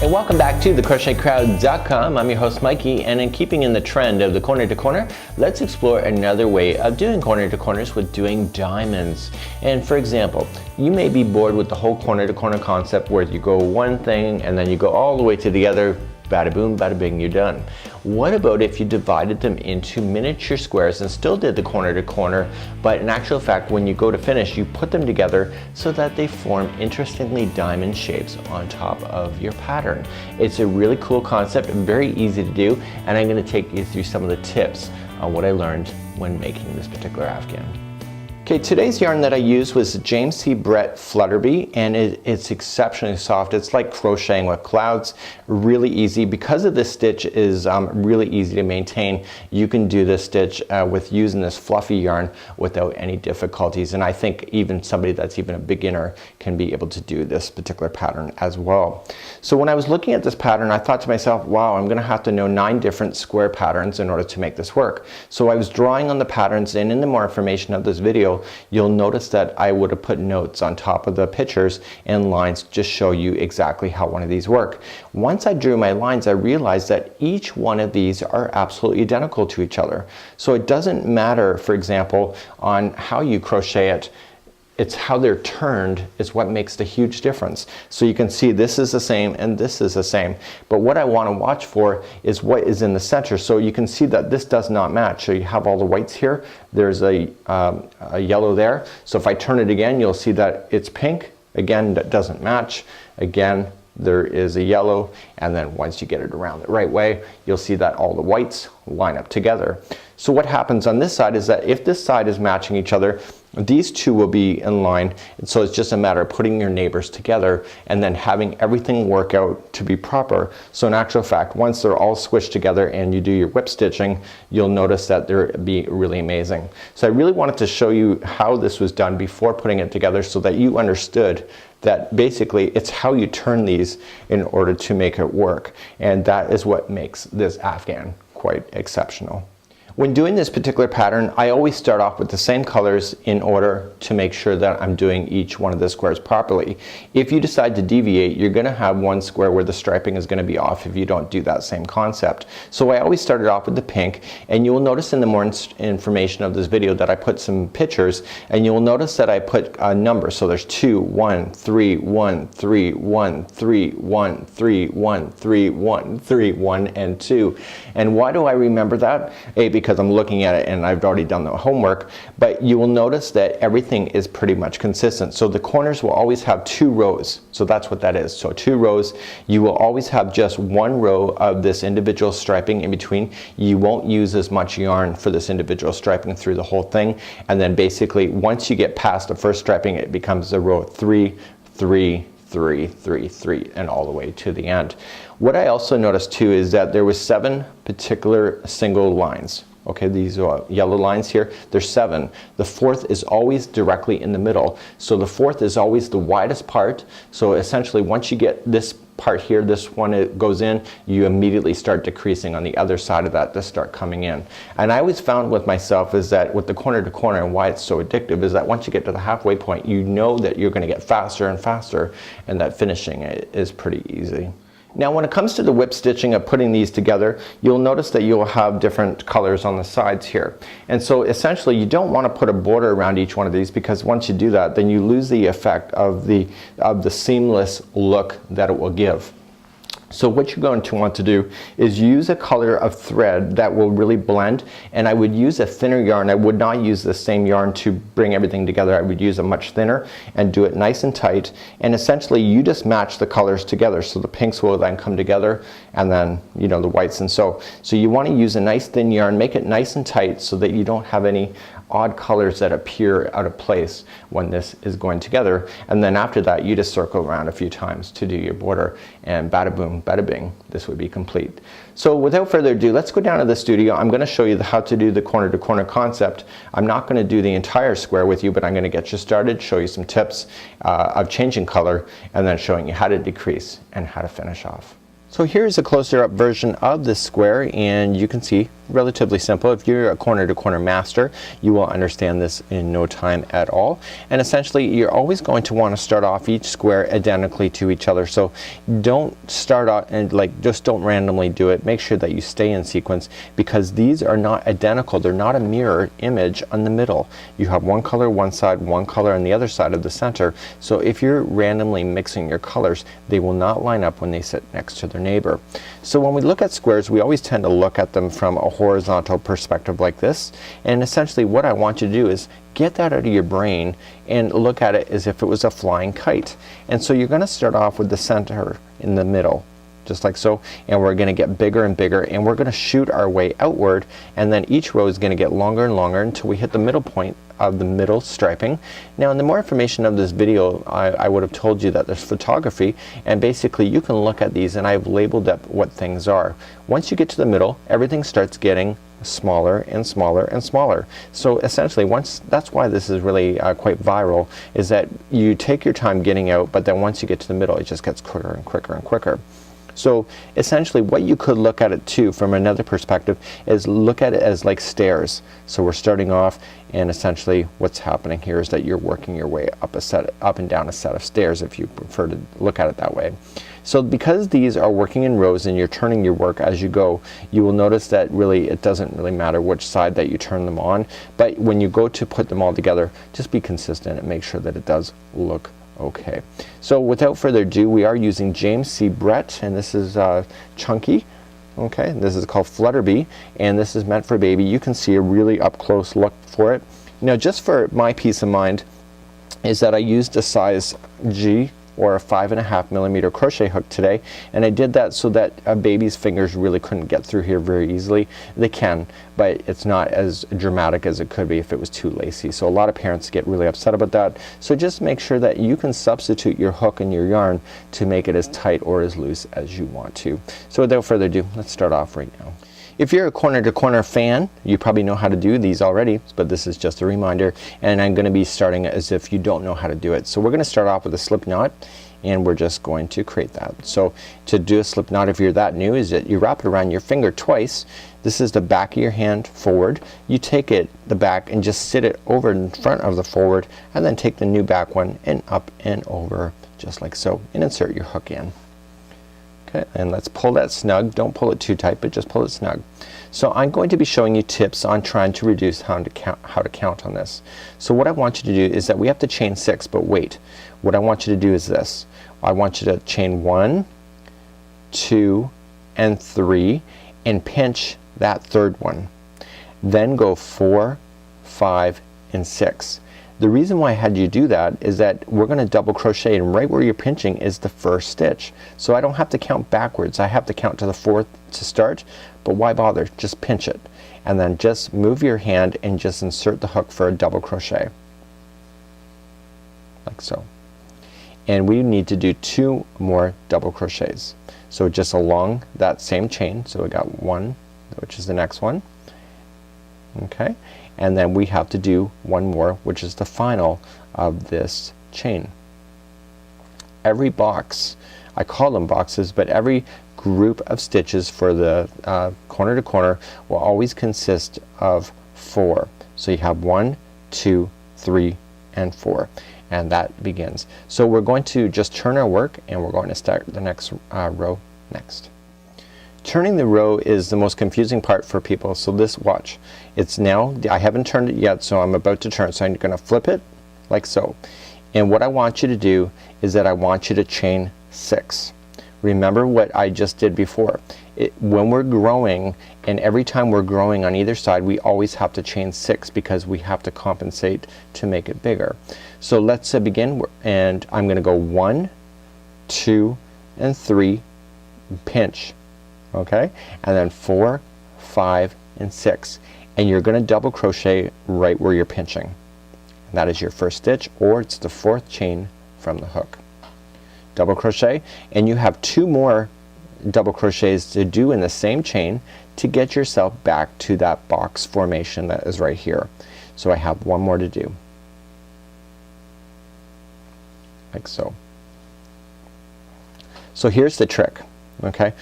And welcome back to thecrochetcrowd.com. I'm your host Mikey, and in keeping in the trend of the corner to corner, let's explore another way of doing corner to corners with doing diamonds. And for example, you may be bored with the whole corner to corner concept where you go one thing and then you go all the way to the other, bada boom, bada bing, you're done. What about if you divided them into miniature squares and still did the corner to corner, but in actual fact when you go to finish you put them together so that they form interestingly diamond shapes on top of your pattern. It's a really cool concept, very easy to do, and I'm going to take you through some of the tips on what I learned when making this particular afghan. Okay, today's yarn that I used was James C. Brett Flutterby, and it's exceptionally soft. It's like crocheting with clouds, really easy. Because of this stitch is really easy to maintain, you can do this stitch with using this fluffy yarn without any difficulties. And I think even somebody that's even a beginner can be able to do this particular pattern as well. So when I was looking at this pattern, I thought to myself, wow, I'm gonna have to know 9 different square patterns in order to make this work. So I was drawing on the patterns, and in the more information of this video, you'll notice that I would have put notes on top of the pictures and lines to just show you exactly how one of these work. Once I drew my lines, I realized that each one of these are absolutely identical to each other. So it doesn't matter, for example, on how you crochet it, it's how they're turned is what makes the huge difference. So you can see this is the same and this is the same. But what I want to watch for is what is in the center. So you can see that this does not match. So you have all the whites here. There's a yellow there. So if I turn it again, you'll see that it's pink. Again, that doesn't match. Again, there is a yellow, and then once you get it around the right way, you'll see that all the whites line up together. So what happens on this side is that if this side is matching each other, these two will be in line, and so it's just a matter of putting your neighbors together and then having everything work out to be proper. So in actual fact, once they're all squished together and you do your whip stitching, you'll notice that they'll be really amazing. So I really wanted to show you how this was done before putting it together so that you understood that basically it's how you turn these in order to make it work, and that is what makes this afghan quite exceptional. When doing this particular pattern, I always start off with the same colors in order to make sure that I'm doing each one of the squares properly. If you decide to deviate, you're going to have one square where the striping is going to be off if you don't do that same concept. So I always started off with the pink, and you will notice in the more information of this video that I put some pictures, and you will notice that I put a number. So there's 2, 1, 3, 1, 3, 1, 3, 1, 3, 1, 3, 1, 3, 1, and 2. And why do I remember that? Because I'm looking at it and I've already done the homework, but you will notice that everything is pretty much consistent. So the corners will always have 2 rows. So that's what that is. So 2 rows. You will always have just 1 row of this individual striping in between. You won't use as much yarn for this individual striping through the whole thing. And then basically once you get past the first striping, it becomes a row 3, 3, 3, 3, 3, and all the way to the end. What I also noticed too is that there was 7 particular single lines. Okay, these yellow lines here, there's 7. The 4th is always directly in the middle. So the 4th is always the widest part. So essentially once you get this part here, this one it goes in, you immediately start decreasing on the other side of that to start coming in. And I always found with myself is that with the corner to corner, and why it's so addictive is that once you get to the halfway point, you know that you're going to get faster and faster, and that finishing is pretty easy. Now when it comes to the whip stitching of putting these together, you'll notice that you'll have different colors on the sides here. And so essentially you don't want to put a border around each one of these, because once you do that, then you lose the effect of the seamless look that it will give. So what you're going to want to do is use a color of thread that will really blend, and I would use a thinner yarn. I would not use the same yarn to bring everything together. I would use a much thinner and do it nice and tight, and essentially you just match the colors together. So the pinks will then come together, and then the whites, and so you want to use a nice thin yarn, make it nice and tight so that you don't have any odd colors that appear out of place when this is going together. And then after that you just circle around a few times to do your border, and bada boom, bada bing, this would be complete. So without further ado, let's go down to the studio. I'm going to show you how to do the corner to corner concept. I'm not going to do the entire square with you, but I'm going to get you started, show you some tips of changing color, and then showing you how to decrease and how to finish off. So here's a closer up version of this square, and you can see relatively simple. If you're a corner to corner master, you will understand this in no time at all. And essentially you're always going to want to start off each square identically to each other. So don't start out and just don't randomly do it. Make sure that you stay in sequence, because these are not identical. They're not a mirror image on the middle. You have one color one side, one color on the other side of the center. So if you're randomly mixing your colors, they will not line up when they sit next to their neighbor. So when we look at squares, we always tend to look at them from a horizontal perspective like this, and essentially what I want you to do is get that out of your brain and look at it as if it was a flying kite. And so you're gonna start off with the center in the middle, just like so, and we're gonna get bigger and bigger, and we're gonna shoot our way outward, and then each row is gonna get longer and longer until we hit the middle point of the middle striping. Now in the more information of this video, I would have told you that there's photography, and basically you can look at these, and I've labeled up what things are. Once you get to the middle, everything starts getting smaller and smaller and smaller. So essentially that's why this is really quite viral, is that you take your time getting out, but then once you get to the middle it just gets quicker and quicker and quicker. So essentially what you could look at it too from another perspective is look at it as like stairs. So we're starting off, and essentially what's happening here is that you're working your way up and down a set of stairs, if you prefer to look at it that way. So because these are working in rows and you're turning your work as you go, you will notice that really it doesn't really matter which side that you turn them on, but when you go to put them all together, just be consistent and make sure that it does look okay. So without further ado, we are using James C. Brett, and this is chunky. Okay, this is called Flutterbee, and this is meant for baby. You can see a really up close look for it. Now just for my peace of mind is that I used a size G or a 5.5 millimeter crochet hook today, and I did that so that a baby's fingers really couldn't get through here very easily. They can, but it's not as dramatic as it could be if it was too lacy. So a lot of parents get really upset about that. So just make sure that you can substitute your hook and your yarn to make it as tight or as loose as you want to. So without further ado, let's start off right now. If you're a corner to corner fan, you probably know how to do these already, but this is just a reminder, and I'm gonna be starting as if you don't know how to do it. So we're gonna start off with a slip knot, and we're just going to create that. So to do a slip knot, if you're that new, is that you wrap it around your finger twice. This is the back of your hand forward. You take it, the back, and just sit it over in front of the forward, and then take the new back one and up and over, just like so, and insert your hook in. Okay, and let's pull that snug. Don't pull it too tight, but just pull it snug. So I'm going to be showing you tips on trying to reduce how to count on this. So what I want you to do is that we have to chain 6, but wait. What I want you to do is this. I want you to chain 1, 2, and 3, and pinch that third one. Then go 4, 5, and 6. The reason why I had you do that is that we're gonna double crochet, and right where you're pinching is the first stitch. So I don't have to count backwards. I have to count to the 4th to start, but why bother? Just pinch it. And then just move your hand and just insert the hook for a double crochet. Like so. And we need to do 2 more double crochets. So just along that same chain. So we got 1, which is the next one. Okay. And then we have to do 1 more, which is the final of this chain. Every box, I call them boxes, but every group of stitches for the corner to corner will always consist of 4. So you have 1, 2, 3, and 4, and that begins. So we're going to just turn our work, and we're going to start the next row next. Turning the row is the most confusing part for people. So this, watch, it's now, I haven't turned it yet, so I'm about to turn. So I'm gonna flip it like so, and what I want you to do is that I want you to chain 6. Remember what I just did before. When we're growing, and every time we're growing on either side, we always have to chain 6 because we have to compensate to make it bigger. So let's begin, and I'm gonna go 1, 2, and 3, pinch. Okay, and then 4, 5, and 6, and you're gonna double crochet right where you're pinching. That is your first stitch, or it's the 4th chain from the hook. Double crochet, and you have 2 more double crochets to do in the same chain to get yourself back to that box formation that is right here. So I have 1 more to do, like so. So here's the trick. Okay,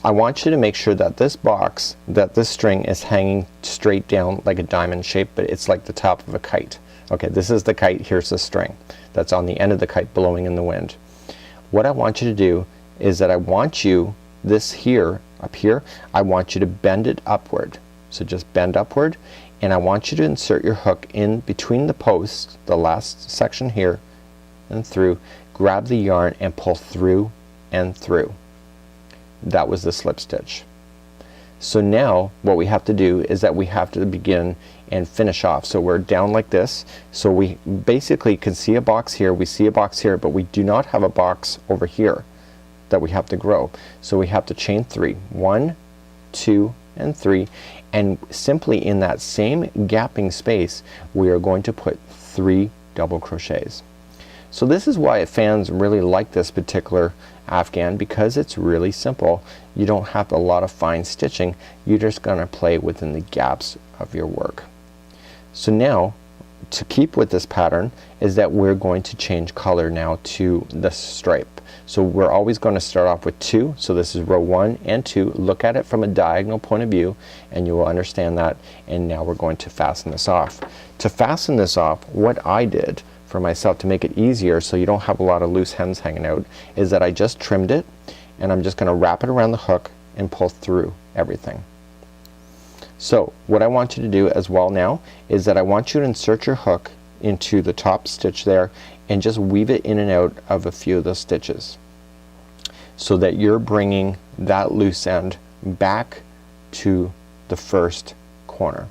I want you to make sure that this box, that this string is hanging straight down like a diamond shape, but it's like the top of a kite. Okay, this is the kite, here's the string that's on the end of the kite blowing in the wind. What I want you to do is that I want you, this here, up here, I want you to bend it upward. So just bend upward, and I want you to insert your hook in between the posts, the last section here and through, grab the yarn and pull through and through. That was the slip stitch. So now what we have to do is that we have to begin and finish off. So we're down like this, so we basically can see a box here, we see a box here, but we do not have a box over here that we have to grow. So we have to chain 3, 1, 2 and 3, and simply in that same gapping space we are going to put 3 double crochets. So this is why fans really like this particular afghan, because it's really simple. You don't have a lot of fine stitching, you're just gonna play within the gaps of your work. So now to keep with this pattern is that we're going to change color now to the stripe. So we're always going to start off with 2, so this is row 1 and 2. Look at it from a diagonal point of view and you will understand that, and now we're going to fasten this off. To fasten this off, what I did for myself to make it easier so you don't have a lot of loose ends hanging out is that I just trimmed it, and I'm just gonna wrap it around the hook and pull through everything. So what I want you to do as well now is that I want you to insert your hook into the top stitch there and just weave it in and out of a few of those stitches so that you're bringing that loose end back to the first corner.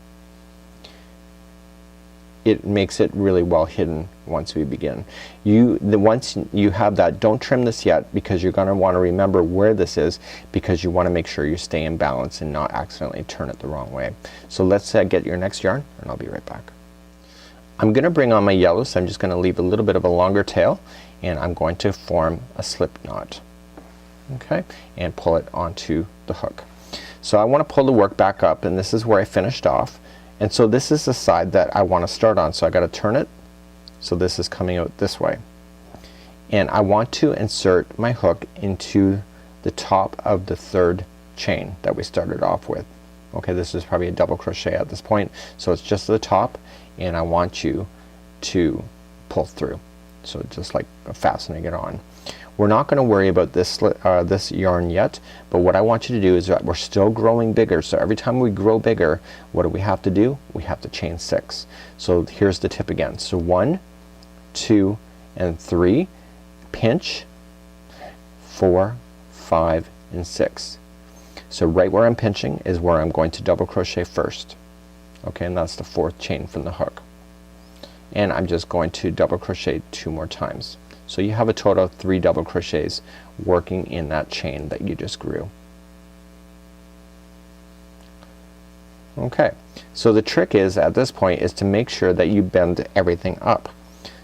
It makes it really well hidden once we begin. Once you have that, don't trim this yet because you're gonna want to remember where this is, because you want to make sure you stay in balance and not accidentally turn it the wrong way. So let's get your next yarn and I'll be right back. I'm gonna bring on my yellow, so I'm just gonna leave a little bit of a longer tail and I'm going to form a slip knot, okay, and pull it onto the hook. So I want to pull the work back up, and this is where I finished off. And so this is the side that I want to start on, so I gotta turn it so this is coming out this way, and I want to insert my hook into the top of the 3rd chain that we started off with. Okay, this is probably a double crochet at this point, so it's just the top, and I want you to pull through, so just like fastening it on. We're not gonna worry about this this yarn yet, but what I want you to do is that we're still growing bigger, so every time we grow bigger, what do we have to do? We have to chain 6. So here's the tip again. So 1, 2 and 3, pinch, 4, 5 and 6. So right where I'm pinching is where I'm going to double crochet first, okay, and that's the 4th chain from the hook, and I'm just going to double crochet 2 more times. So you have a total of 3 double crochets working in that chain that you just grew. Okay, so the trick is at this point is to make sure that you bend everything up.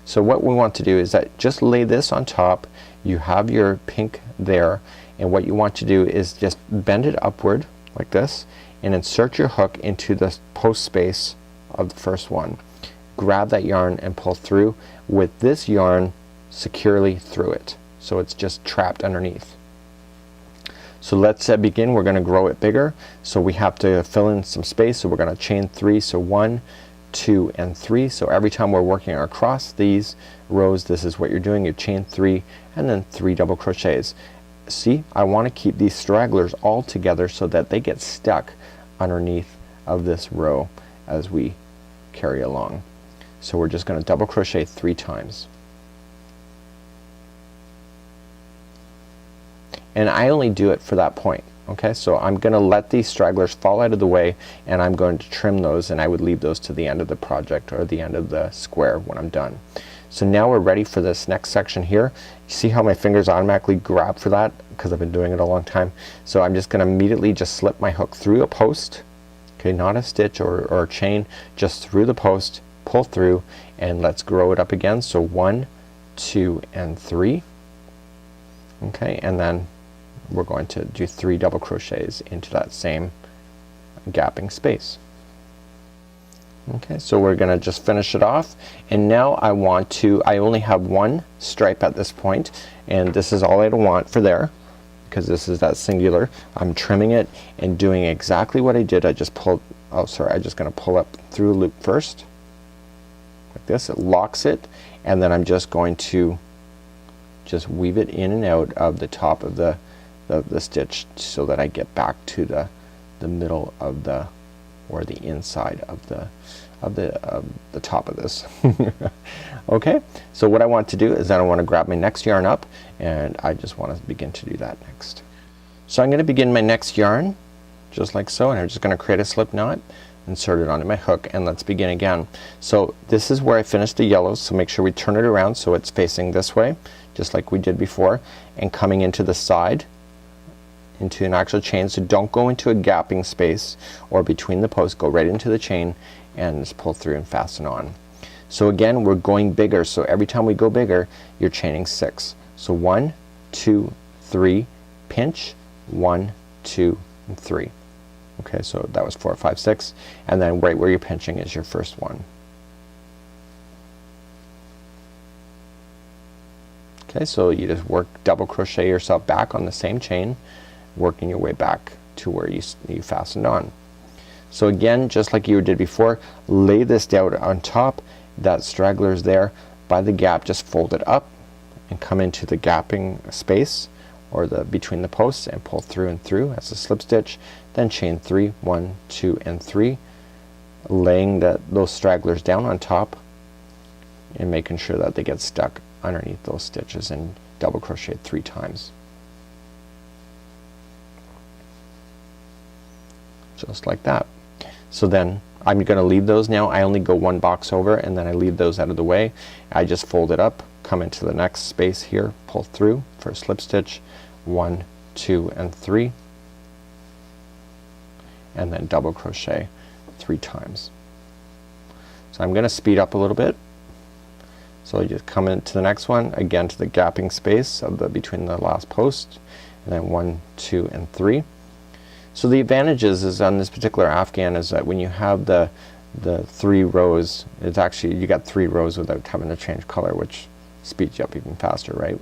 So what we want to do is that just lay this on top, you have your pink there, and what you want to do is just bend it upward like this and insert your hook into the post space of the first one. Grab that yarn and pull through with this yarn securely through it, so it's just trapped underneath. So let's begin. We're gonna grow it bigger, so we have to fill in some space, so we're gonna chain 3, so 1, 2 and 3. So every time we're working across these rows, this is what you're doing. You chain 3 and then 3 double crochets. See, I want to keep these stragglers all together so that they get stuck underneath of this row as we carry along. So we're just gonna double crochet 3 times. And I only do it for that point. Okay, so I'm gonna let these stragglers fall out of the way, and I'm going to trim those, and I would leave those to the end of the project or the end of the square when I'm done. So now we're ready for this next section here. You see how my fingers automatically grab for that because I've been doing it a long time. So I'm just gonna immediately just slip my hook through a post, okay, not a stitch or a chain, just through the post, pull through, and let's grow it up again. So 1, 2 and 3, okay, and then we're going to do 3 double crochets into that same gapping space. Okay, so we're gonna just finish it off, and now I want to, I only have 1 stripe at this point, and this is all I want for there. because this is that singular. I'm trimming it and doing exactly what I did. I just pulled, oh sorry, I'm just gonna pull up through a loop first like this. It locks it, and then I'm just going to just weave it in and out of the top of the stitch so that I get back to the middle of the, or the inside of the top of this. Okay, so what I want to do is I want to grab my next yarn up, and I just want to begin to do that next. So I'm going to begin my next yarn just like so, and I'm just going to create a slip knot, insert it onto my hook, and let's begin again. So this is where I finished the yellow, so make sure we turn it around so it's facing this way just like we did before, and coming into the side into an actual chain. So don't go into a gapping space or between the posts, go right into the chain and just pull through and fasten on. So again, we're going bigger, so every time we go bigger you're chaining 6. So 1, 2, 3, pinch, 1, 2, and 3. Okay, so that was 4, 5, 6, and then right where you're pinching is your first one. Okay, so you just work, double crochet yourself back on the same chain, working your way back to where you fastened on. So again, just like you did before, lay this down on top. That straggler is there by the gap, just fold it up and come into the gapping space or the between the posts and pull through and through as a slip stitch, then chain 3, 1, 2, and 3, laying those stragglers down on top and making sure that they get stuck underneath those stitches, and double crochet 3 times. Just like that. So then I'm gonna leave those now. I only go 1 box over, and then I leave those out of the way. I just fold it up, come into the next space here, pull through for a slip stitch, 1, 2, and 3, and then double crochet 3 times. So I'm gonna speed up a little bit. So you just come into the next one, again to the gapping space of the between the last post, and then 1, 2, and 3. So the advantages is on this particular afghan is that when you have the 3 rows, it's actually, you got 3 rows without having to change color, which speeds you up even faster, right?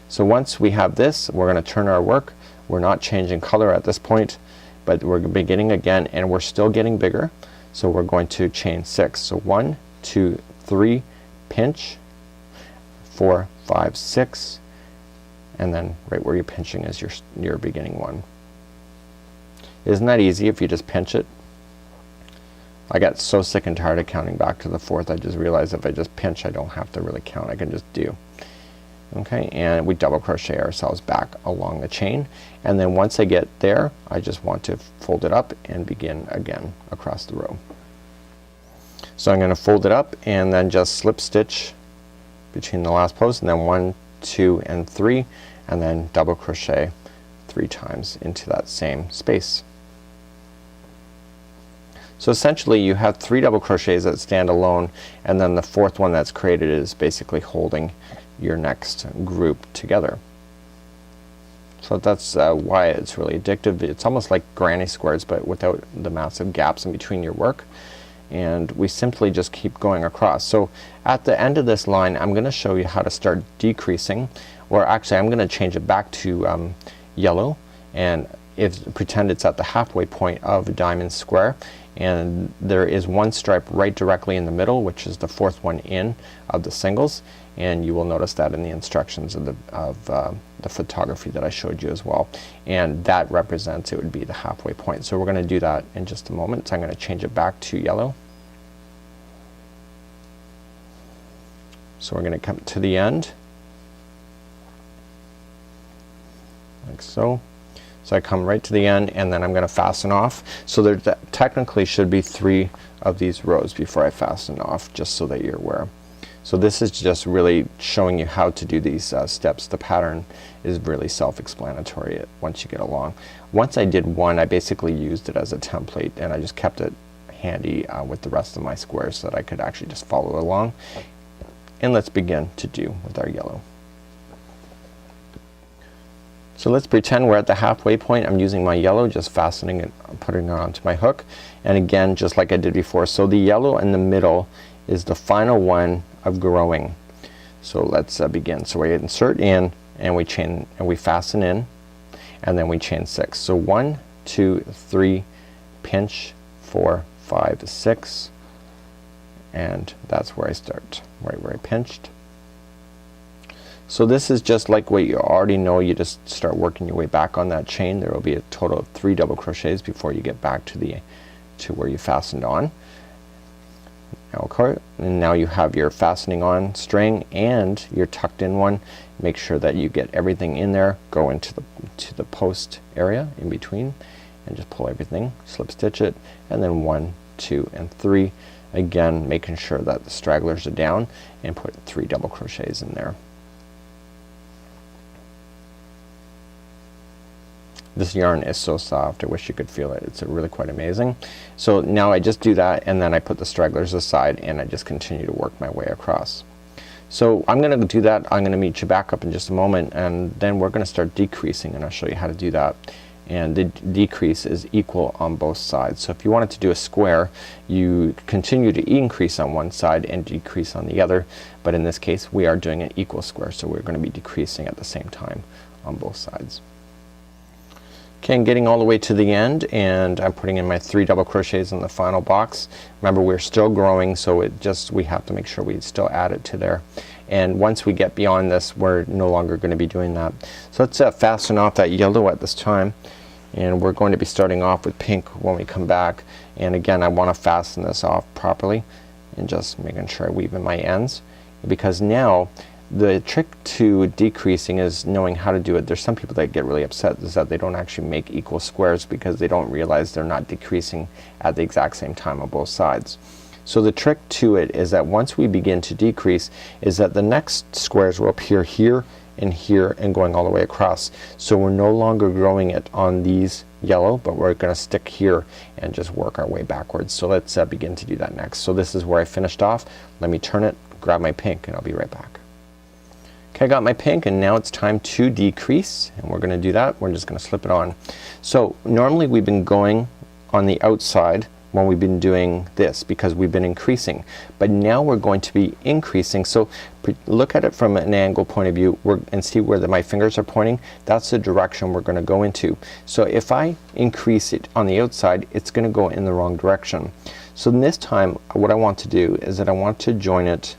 So once we have this, we're gonna turn our work. We're not changing color at this point, but we're beginning again, and we're still getting bigger. So we're going to chain 6. So 1, 2, 3, pinch, 4, 5, 6, and then right where you're pinching is your beginning one. Isn't that easy if you just pinch it? I got so sick and tired of counting back to the 4th. I just realized if I just pinch, I don't have to really count. I can just do. Okay, and we double crochet ourselves back along the chain, and then once I get there, I just want to fold it up and begin again across the row. So I'm gonna fold it up and then just slip stitch between the last post, and then 1, 2, and 3, and then double crochet 3 times into that same space. So essentially you have 3 double crochets that stand alone, and then the 4th one that's created is basically holding your next group together. So that's why it's really addictive. It's almost like granny squares, but without the massive gaps in between your work. And we simply just keep going across. So at the end of this line, I'm gonna show you how to start decreasing, or actually I'm gonna change it back to yellow, and pretend it's at the halfway point of a diamond square, and there is one stripe right directly in the middle, which is the 4th one in of the singles, and you will notice that in the instructions of the photography that I showed you as well, and that represents, it would be the halfway point. So we're gonna do that in just a moment. So I'm gonna change it back to yellow. So we're gonna come to the end like so. So I come right to the end, and then I'm gonna fasten off. So there technically should be 3 of these rows before I fasten off, just so that you're aware. So this is just really showing you how to do these steps. The pattern is really self-explanatory once you get along. Once I did one, I basically used it as a template, and I just kept it handy with the rest of my squares so that I could actually just follow along. And let's begin to do with our yellow. So let's pretend we're at the halfway point. I'm using my yellow, just fastening it, putting it onto my hook, and again just like I did before. So the yellow in the middle is the final one of growing. So let's begin. So we insert in, and we chain, and we fasten in, and then we chain 6. So 1, 2, 3, pinch, 4, 5, 6, and that's where I start, right where I pinched. So this is just like what you already know. You just start working your way back on that chain. There will be a total of 3 double crochets before you get back to where you fastened on. Okay, and now you have your fastening on string and your tucked in one. Make sure that you get everything in there. Go into the post area in between and just pull everything, slip stitch it, and then 1, 2, and 3. Again, making sure that the stragglers are down, and put 3 double crochets in there. This yarn is so soft, I wish you could feel it. It's really quite amazing. So now I just do that, and then I put the stragglers aside, and I just continue to work my way across. So I'm gonna do that. I'm gonna meet you back up in just a moment, and then we're gonna start decreasing, and I'll show you how to do that. And the decrease is equal on both sides. So if you wanted to do a square, you continue to increase on one side and decrease on the other, but in this case we are doing an equal square, so we're going to be decreasing at the same time on both sides. Okay, I'm getting all the way to the end, and I'm putting in my 3 double crochets in the final box. Remember, we're still growing, so we have to make sure we still add it to there. And once we get beyond this, we're no longer going to be doing that. So let's fasten off that yellow at this time, and we're going to be starting off with pink when we come back. And again, I want to fasten this off properly, and just making sure I weave in my ends, because now the trick to decreasing is knowing how to do it. There's some people that get really upset is that they don't actually make equal squares because they don't realize they're not decreasing at the exact same time on both sides. So the trick to it is that once we begin to decrease, is that the next squares will appear here and here and going all the way across. So we're no longer growing it on these yellow, but we're gonna stick here and just work our way backwards. So let's begin to do that next. So this is where I finished off. Let me turn it, grab my pink, and I'll be right back. Okay, I got my pink, and now it's time to decrease, and we're gonna do that. We're just gonna slip it on. So normally we've been going on the outside when we've been doing this because we've been increasing, but now we're going to be increasing. So look at it from an angle point of view and see where my fingers are pointing. That's the direction we're going to go into. So if I increase it on the outside, it's going to go in the wrong direction. So this time what I want to do is that I want to join it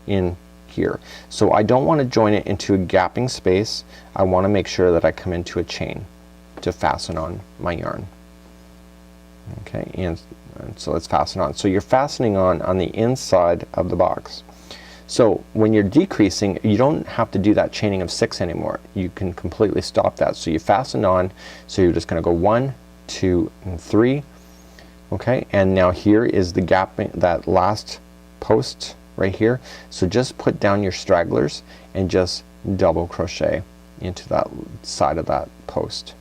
in here. So I don't want to join it into a gapping space. I want to make sure that I come into a chain to fasten on my yarn. Okay, and so let's fasten on. So you're fastening on the inside of the box. So when you're decreasing, you don't have to do that chaining of 6 anymore. You can completely stop that. So you fasten on, so you're just gonna go 1, 2, and 3. Okay, and now here is the gap, that last post right here. So just put down your stragglers and just double crochet into that side of that post.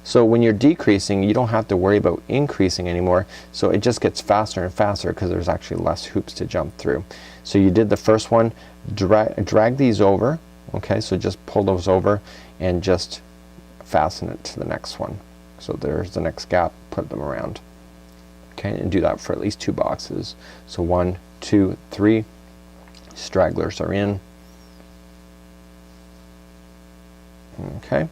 So when you're decreasing, you don't have to worry about increasing anymore, so it just gets faster and faster because there's actually less hoops to jump through. So you did the first one, drag these over, okay, so just pull those over and just fasten it to the next one. So there's the next gap, put them around. Okay, and do that for at least 2 boxes. So 1, 2, 3, stragglers are in. Okay.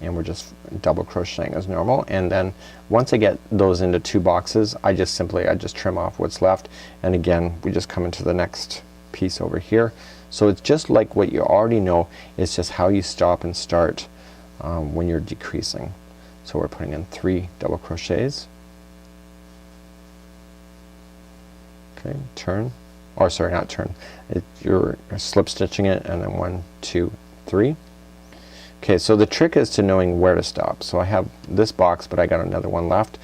And we're just double crocheting as normal, and then once I get those into 2 boxes, I just trim off what's left, and again we just come into the next piece over here. So it's just like what you already know, it's just how you stop and start when you're decreasing. So we're putting in 3 double crochets. Okay, turn, or sorry, not turn, you're slip stitching it, and then 1, 2, 3. Okay, so the trick is to knowing where to stop. So I have this box, but I got another one left.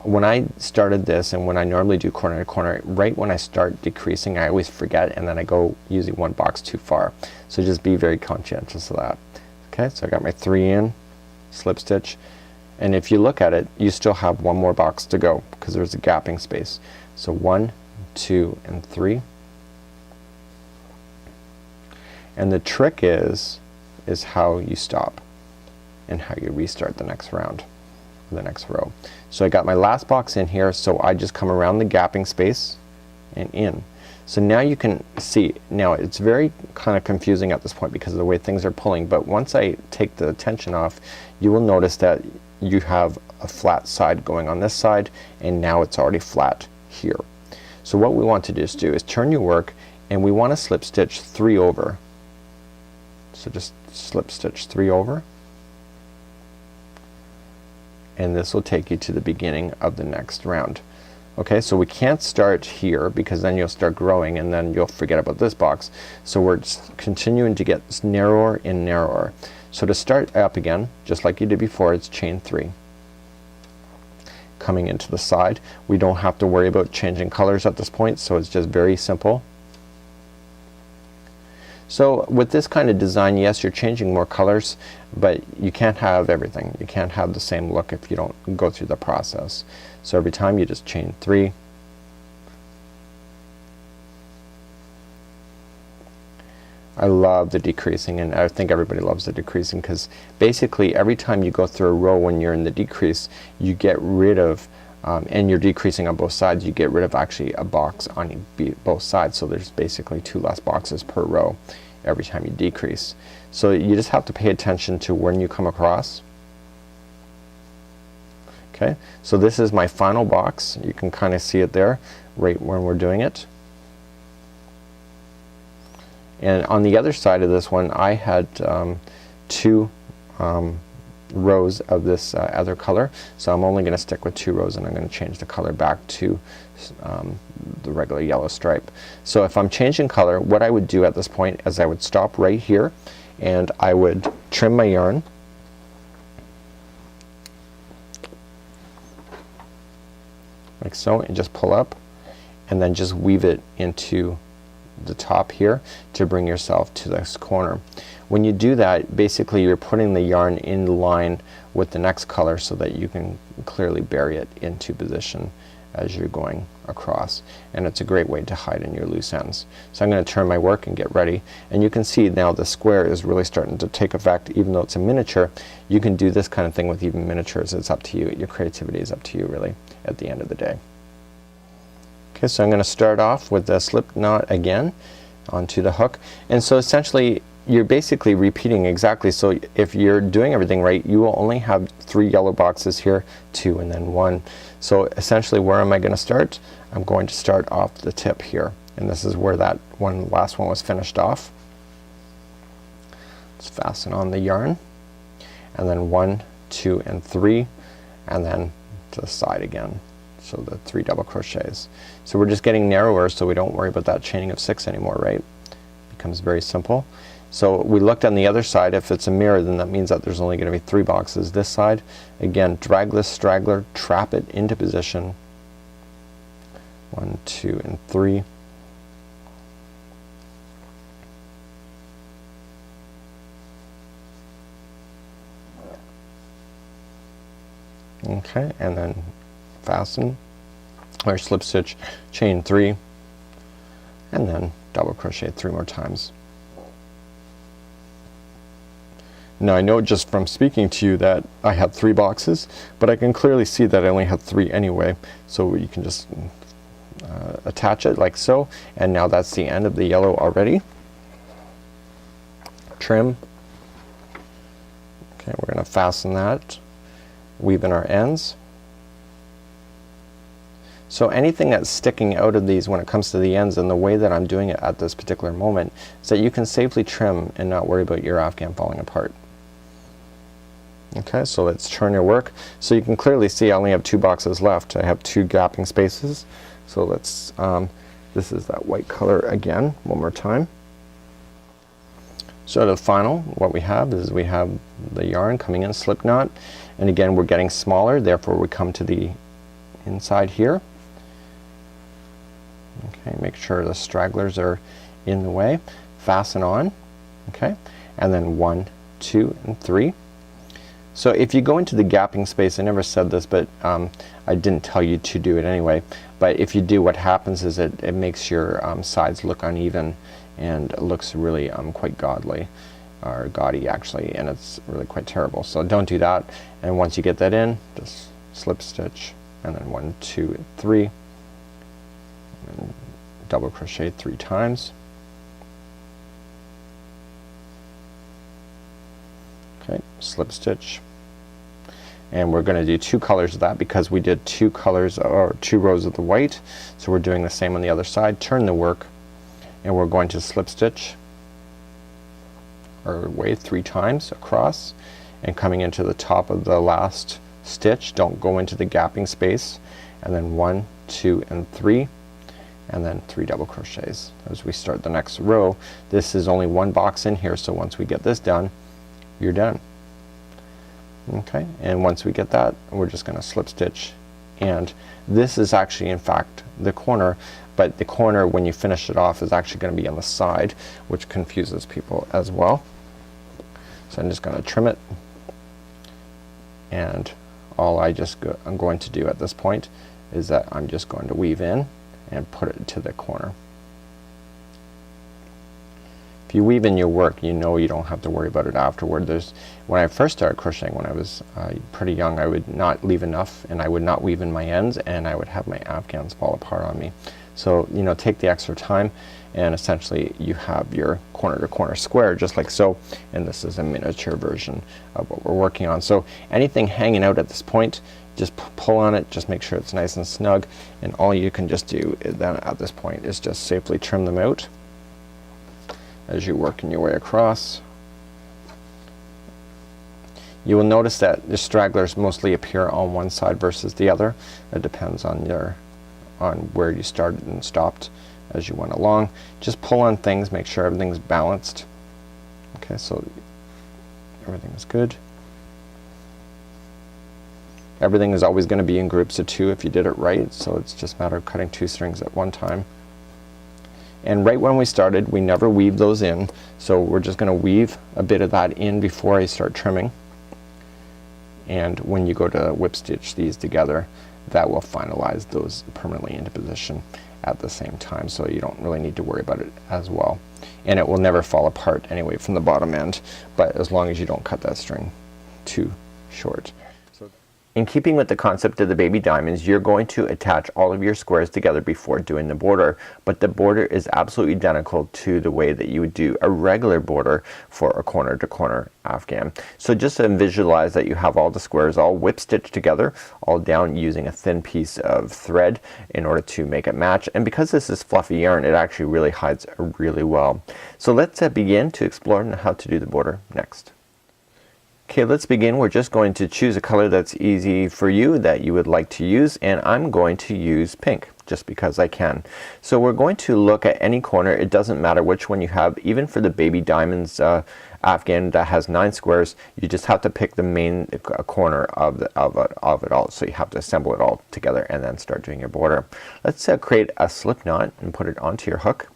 When I started this, and when I normally do corner to corner, right when I start decreasing, I always forget, and then I go usually 1 box too far. So just be very conscientious of that. Okay, so I got my 3 in, slip stitch, and if you look at it, you still have 1 more box to go because there's a gapping space. So 1, 2, and 3. And the trick is how you stop and how you restart the next round, the next row. So I got my last box in here, so I just come around the gapping space and in. So now you can see, now it's very kind of confusing at this point because of the way things are pulling, but once I take the tension off, you will notice that you have a flat side going on this side, and now it's already flat here. So what we want to just do is turn your work, and we want to slip stitch 3 over. So just slip stitch 3 over, and this will take you to the beginning of the next round. Okay, so we can't start here because then you'll start growing and then you'll forget about this box. So we're just continuing to get narrower and narrower. So to start up again, just like you did before, it's chain 3. Coming into the side, we don't have to worry about changing colors at this point, so it's just very simple. So with this kind of design, yes, you're changing more colors, but you can't have everything. You can't have the same look if you don't go through the process. So every time you just chain 3. I love the decreasing, and I think everybody loves the decreasing, because basically every time you go through a row when you're in the decrease, you get rid of and you're decreasing on both sides, you get rid of actually a box on both sides. So there's basically 2 less boxes per row every time you decrease. So you just have to pay attention to when you come across. Okay, so this is my final box. You can kind of see it there right when we're doing it. And on the other side of this one, I had 2 rows of this other color, so I'm only gonna stick with 2 rows, and I'm gonna change the color back to the regular yellow stripe. So if I'm changing color, what I would do at this point is I would stop right here, and I would trim my yarn, like so, and just pull up, and then just weave it into the top here to bring yourself to this corner. When you do that, basically you're putting the yarn in line with the next color so that you can clearly bury it into position as you're going across, and it's a great way to hide in your loose ends. So I'm going to turn my work and get ready, and you can see now the square is really starting to take effect. Even though it's a miniature, you can do this kind of thing with even miniatures. It's up to you. Your creativity is up to you really at the end of the day. Okay, so I'm going to start off with the slip knot again onto the hook, and so essentially you're basically repeating exactly. So if you're doing everything right, you will only have 3 yellow boxes here, 2 and then 1. So essentially, where am I going to start? I'm going to start off the tip here, and this is where that last one was finished off. Let's fasten on the yarn, and then 1, 2 and 3, and then to the side again. So the 3 double crochets. So we're just getting narrower, so we don't worry about that chaining of 6 anymore, right? Becomes very simple. So we looked on the other side. If it's a mirror, then that means that there's only going to be 3 boxes. This side, again, drag this straggler, trap it into position. 1, 2 and 3. Okay, and then fasten or slip stitch, chain 3, and then double crochet 3 more times. Now I know just from speaking to you that I have 3 boxes, but I can clearly see that I only have 3 anyway, so you can just attach it like so, and now that's the end of the yellow already. Trim. Okay, we're going to fasten that, weave in our ends. So anything that's sticking out of these when it comes to the ends, and the way that I'm doing it at this particular moment, is that you can safely trim and not worry about your Afghan falling apart. Okay, so let's turn your work. So you can clearly see I only have 2 boxes left. I have 2 gapping spaces. So let's, this is that white color again, one more time. So the final, what we have is we have the yarn coming in, slip knot, and again we're getting smaller, therefore we come to the inside here. Okay, make sure the stragglers are in the way. Fasten on, okay, and then 1, 2 and 3. So if you go into the gapping space, I never said this, but I didn't tell you to do it anyway, but if you do, what happens is it makes your sides look uneven, and it looks really quite godly, or gaudy actually, and it's really quite terrible. So don't do that, and once you get that in, just slip stitch, and then 1, 2 3, and double crochet 3 times. Okay, slip stitch, and we're going to do 2 colors of that because we did 2 colors or 2 rows of the white, so we're doing the same on the other side. Turn the work, and we're going to slip stitch our way 3 times across, and coming into the top of the last stitch, don't go into the gapping space, and then 1, 2 and 3, and then 3 double crochets as we start the next row. This is only 1 box in here, so once we get this done, you're done. Okay, and once we get that, we're just gonna slip stitch, and this is actually in fact the corner, but the corner when you finish it off is actually going to be on the side, which confuses people as well. So I'm just going to trim it, and all I'm going to do at this point is that I'm just going to weave in and put it to the corner. If you weave in your work, you know you don't have to worry about it afterward. When I first started crocheting when I was pretty young, I would not leave enough, and I would not weave in my ends, and I would have my afghans fall apart on me. So you know, take the extra time, and essentially you have your corner to corner square just like so, and this is a miniature version of what we're working on. So anything hanging out at this point, just pull on it, just make sure it's nice and snug, and all you can just do then at this point is just safely trim them out as you're working your way across. You will notice that the stragglers mostly appear on one side versus the other. It depends on where you started and stopped as you went along. Just pull on things, make sure everything's balanced. Okay, so everything is good. Everything is always going to be in groups of 2 if you did it right, so it's just a matter of cutting 2 strings at one time. And right when we started, we never weave those in, so we're just going to weave a bit of that in before I start trimming, and when you go to whip stitch these together, that will finalize those permanently into position at the same time, so you don't really need to worry about it as well, and it will never fall apart anyway from the bottom end, but as long as you don't cut that string too short. In keeping with the concept of the baby diamonds, you're going to attach all of your squares together before doing the border, but the border is absolutely identical to the way that you would do a regular border for a corner to corner afghan. So just to visualize that you have all the squares all whip stitched together, all down using a thin piece of thread in order to make it match, and because this is fluffy yarn, it actually really hides really well. So let's begin to explore how to do the border next. Okay, let's begin. We're just going to choose a color that's easy for you, that you would like to use, and I'm going to use pink just because I can. So we're going to look at any corner. It doesn't matter which one you have. Even for the baby diamonds afghan that has 9 squares, you just have to pick the main corner of it all. So you have to assemble it all together and then start doing your border. Let's create a slip knot and put it onto your hook.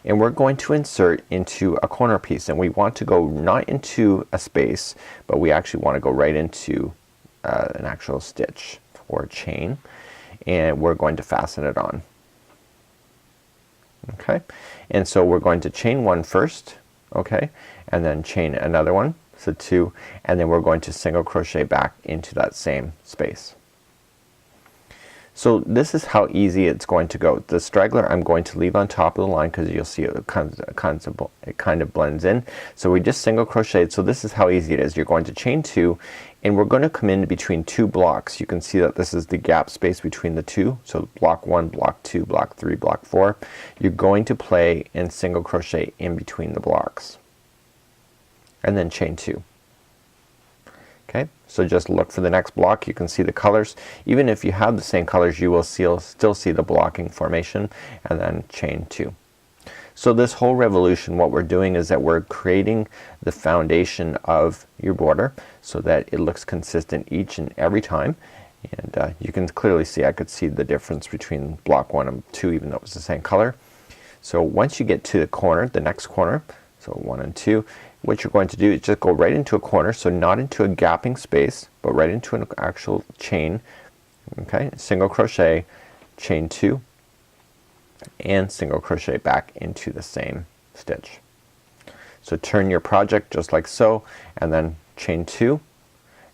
And we're going to insert into a corner piece, and we want to go not into a space, but we actually want to go right into an actual stitch or chain, and we're going to fasten it on. Okay, and so we're going to chain 1 first, okay, and then chain another one, so 2, and then we're going to single crochet back into that same space. So this is how easy it's going to go. The straggler I'm going to leave on top of the line because you'll see it kind of blends in. So we just single crocheted. So this is how easy it is. You're going to chain 2, and we're going to come in between 2 blocks. You can see that this is the gap space between the 2. So block 1, block 2, block 3, block 4. You're going to play and single crochet in between the blocks, and then chain 2. Okay, so just look for the next block. You can see the colors. Even if you have the same colors, you will still see the blocking formation, and then chain 2. So this whole revolution, what we're doing is that we're creating the foundation of your border so that it looks consistent each and every time. And you can clearly see, I could see the difference between block 1 and 2, even though it was the same color. So once you get to the corner, the next corner, so 1 and 2, what you're going to do is just go right into a corner, so not into a gapping space, but right into an actual chain. Okay, single crochet, chain 2, and single crochet back into the same stitch. So turn your project just like so, and then chain 2,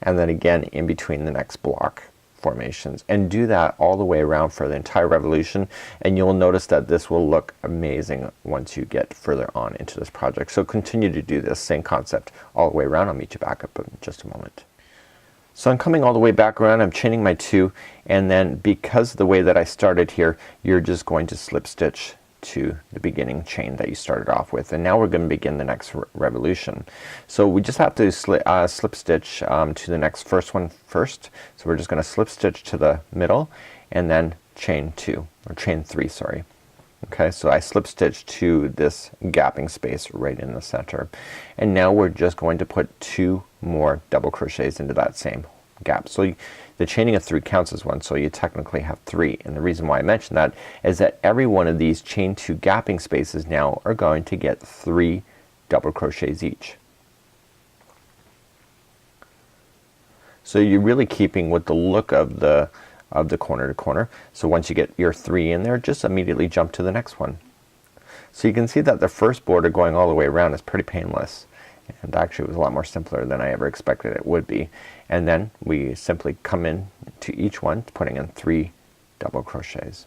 and then again in between the next block. formations, and do that all the way around for the entire revolution, and you'll notice that this will look amazing once you get further on into this project. So continue to do this same concept all the way around. I'll meet you back up in just a moment. So I'm coming all the way back around, I'm chaining my 2, and then because of the way that I started here, you're just going to slip stitch to the beginning chain that you started off with, and now we're going to begin the next revolution. So we just have to slip stitch to the next first one first. So we're just going to slip stitch to the middle and then chain 2 or chain 3, sorry. Okay, so I slip stitch to this gapping space right in the center, and now we're just going to put 2 more double crochets into that same gap. So the chaining of 3 counts as 1, so you technically have 3, and the reason why I mention that is that every one of these chain 2 gapping spaces now are going to get 3 double crochets each. So you're really keeping with the look of the corner to corner. So once you get your 3 in there, just immediately jump to the next one. So you can see that the first border going all the way around is pretty painless, and actually it was a lot more simpler than I ever expected it would be. And then we simply come in to each one putting in 3 double crochets.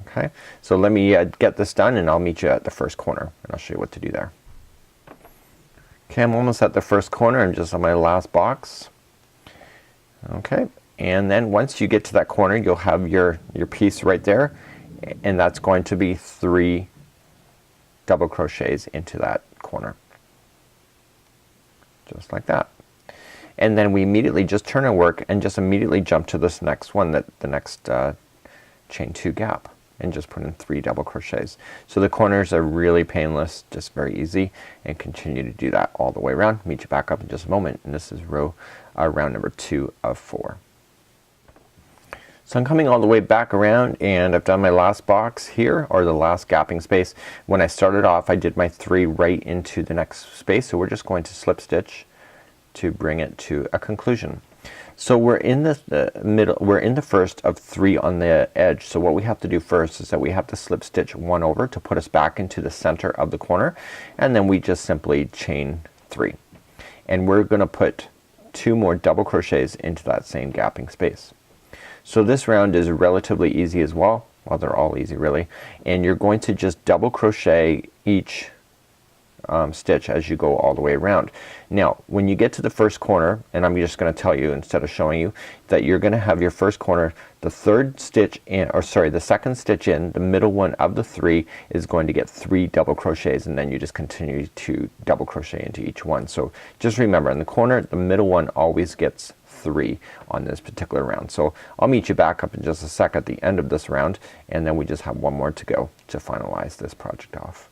Okay, so let me get this done, and I'll meet you at the first corner, and I'll show you what to do there. Okay, I'm almost at the first corner. I'm just on my last box. Okay, and then once you get to that corner, you'll have your piece right there, and that's going to be 3 double crochets into that corner, just like that. And then we immediately just turn our work and just immediately jump to this next one, the next chain 2 gap, and just put in 3 double crochets. So the corners are really painless, just very easy, and continue to do that all the way around. Meet you back up in just a moment, and this is round number 2 of 4. So I'm coming all the way back around, and I've done my last box here, or the last gapping space. When I started off, I did my 3 right into the next space, so we're just going to slip stitch to bring it to a conclusion. So we're in the middle, we're in the first of 3 on the edge. So what we have to do first is that we have to slip stitch 1 over to put us back into the center of the corner, and then we just simply chain 3, and we're gonna put 2 more double crochets into that same gapping space. So this round is relatively easy as well. Well, they're all easy really, and you're going to just double crochet each stitch as you go all the way around. Now when you get to the first corner, and I'm just going to tell you instead of showing you, that you're going to have your first corner, the third stitch in, or sorry, the second stitch in, the middle one of the 3 is going to get 3 double crochets, and then you just continue to double crochet into each one. So just remember, in the corner, the middle one always gets 3 on this particular round. So I'll meet you back up in just a sec at the end of this round, and then we just have 1 more to go to finalize this project off.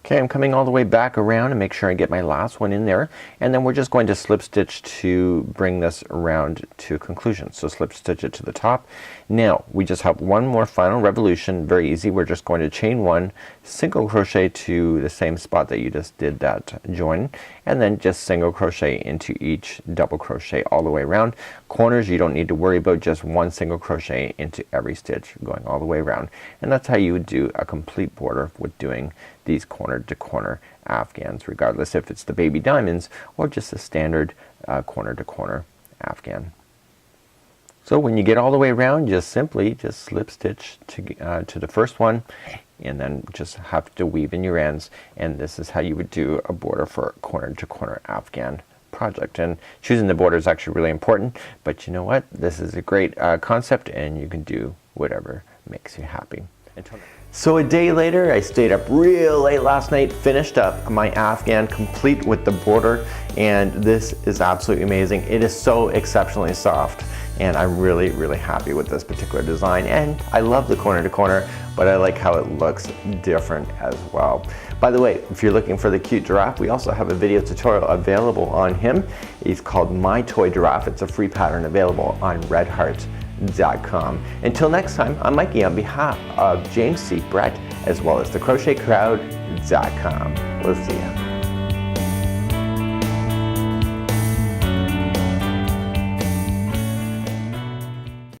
Okay, I'm coming all the way back around and make sure I get my last one in there, and then we're just going to slip stitch to bring this around to conclusion. So slip stitch it to the top. Now we just have 1 more final revolution, very easy. We're just going to chain 1, single crochet to the same spot that you just did that join, and then just single crochet into each double crochet all the way around. Corners you don't need to worry about, just 1 single crochet into every stitch going all the way around, and that's how you would do a complete border with doing these corner to corner afghans, regardless if it's the baby diamonds or just a standard corner to corner afghan. So when you get all the way around, just simply just slip stitch to the first one, and then just have to weave in your ends, and this is how you would do a border for a corner to corner afghan project. And choosing the border is actually really important, but you know what, this is a great concept, and you can do whatever makes you happy. So a day later, I stayed up real late last night, finished up my afghan complete with the border, and this is absolutely amazing. It is so exceptionally soft, and I'm really happy with this particular design, and I love the corner to corner, but I like how it looks different as well. By the way, if you're looking for the cute giraffe, we also have a video tutorial available on him. It's called My Toy Giraffe. It's a free pattern available on redheart.com. Until next time, I'm Mikey on behalf of James C. Brett, as well as the crochetcrowd.com. We'll see you.